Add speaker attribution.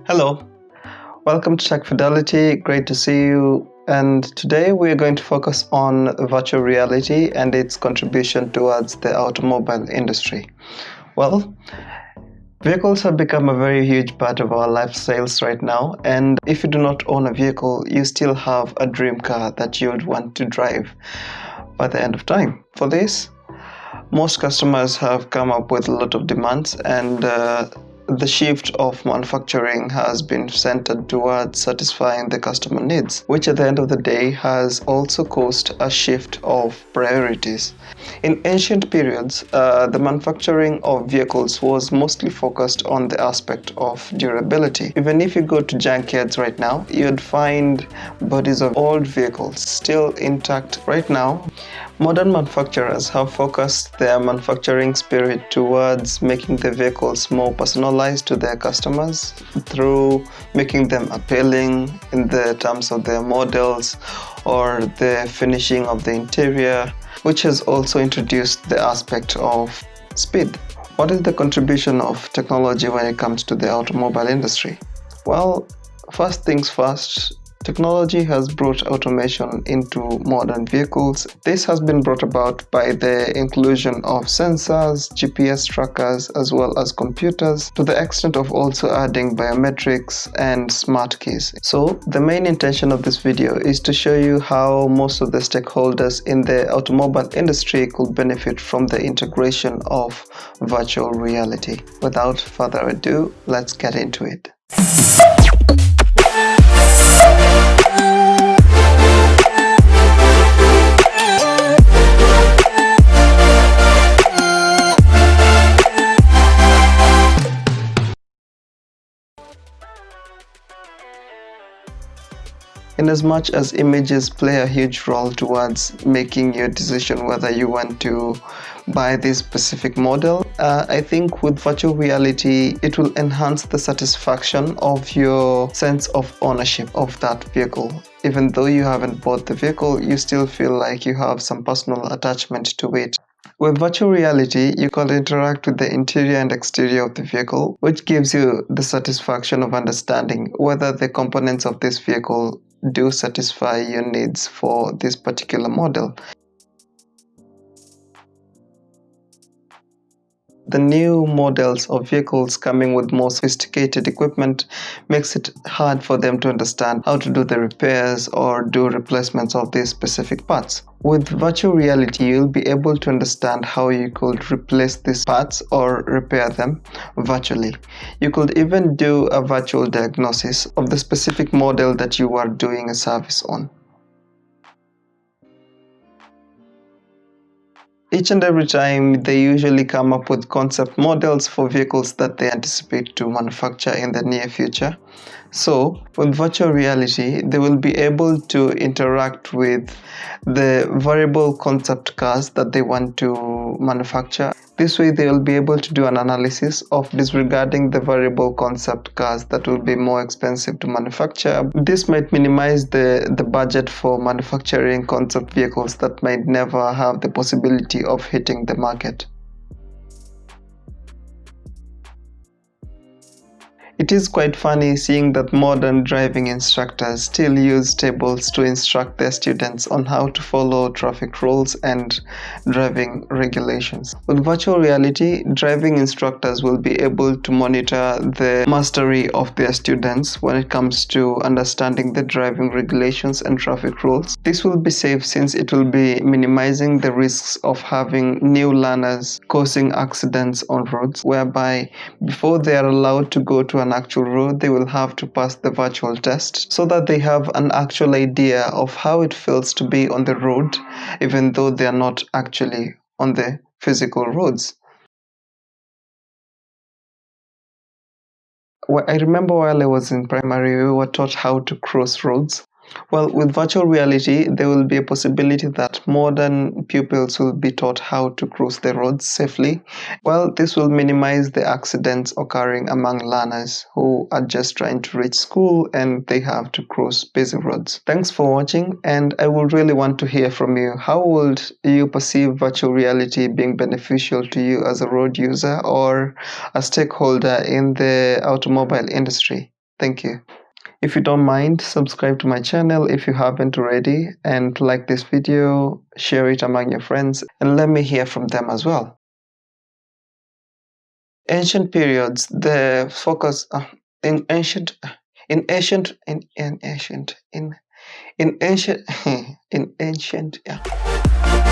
Speaker 1: Hello, welcome to Tech-Fidelity. Great to see you. And today we are going to focus on virtual reality and its contribution towards the automobile industry. Well, vehicles have become a very huge part of our lifestyles right now, and if you do not own a vehicle, you still have a dream car that you would want to drive by the end of time. For this, most customers have come up with a lot of demands, and the shift of manufacturing has been centered towards satisfying the customer needs, which at the end of the day has also caused a shift of priorities. In ancient periods, the manufacturing of vehicles was mostly focused on the aspect of durability. Even if you go to junkyards right now, you'd find bodies of old vehicles still intact. Right now, modern manufacturers have focused their manufacturing spirit towards making the vehicles more personalized to their customers through making them appealing in the terms of their models or the finishing of the interior, which has also introduced the aspect of speed. What is the contribution of technology when it comes to the automobile industry? Well, first things first, technology has brought automation into modern vehicles. This has been brought about by the inclusion of sensors, GPS trackers, as well as computers, to the extent of also adding biometrics and smart keys. So the main intention of this video is to show you how most of the stakeholders in the automobile industry could benefit from the integration of virtual reality. Without further ado, let's get into it. Inasmuch as images play a huge role towards making your decision whether you want to buy this specific model, I think with virtual reality it will enhance the satisfaction of your sense of ownership of that vehicle. Even though you haven't bought the vehicle, you still feel like you have some personal attachment to it. With virtual reality, you can interact with the interior and exterior of the vehicle, which gives you the satisfaction of understanding whether the components of this vehicle do satisfy your needs for this particular model. The new models of vehicles coming with more sophisticated equipment makes it hard for them to understand how to do the repairs or do replacements of these specific parts. With virtual reality, you'll be able to understand how you could replace these parts or repair them virtually. You could even do a virtual diagnosis of the specific model that you are doing a service on. Each and every time, they usually come up with concept models for vehicles that they anticipate to manufacture in the near future. So, with virtual reality, they will be able to interact with the variable concept cars that they want to manufacture. This way, they will be able to do an analysis of disregarding the variable concept cars that will be more expensive to manufacture. This might minimize the budget for manufacturing concept vehicles that might never have the possibility of hitting the market. It is quite funny seeing that modern driving instructors still use tables to instruct their students on how to follow traffic rules and driving regulations. With virtual reality, driving instructors will be able to monitor the mastery of their students when it comes to understanding the driving regulations and traffic rules. This will be safe since it will be minimizing the risks of having new learners causing accidents on roads, whereby before they are allowed to go to an actual road, they will have to pass the virtual test so that they have an actual idea of how it feels to be on the road, even though they are not actually on the physical roads. I remember while I was in primary, we were taught how to cross roads. Well, with virtual reality, there will be a possibility that modern pupils will be taught how to cross the roads safely. Well, this will minimize the accidents occurring among learners who are just trying to reach school and they have to cross busy roads. Thanks for watching, and I would really want to hear from you. How would you perceive virtual reality being beneficial to you as a road user or a stakeholder in the automobile industry? Thank you. If you don't mind, subscribe to my channel if you haven't already, and like this video, share it among your friends, and let me hear from them as well. Ancient periods, the focus in ancient in ancient in ancient in ancient in ancient yeah.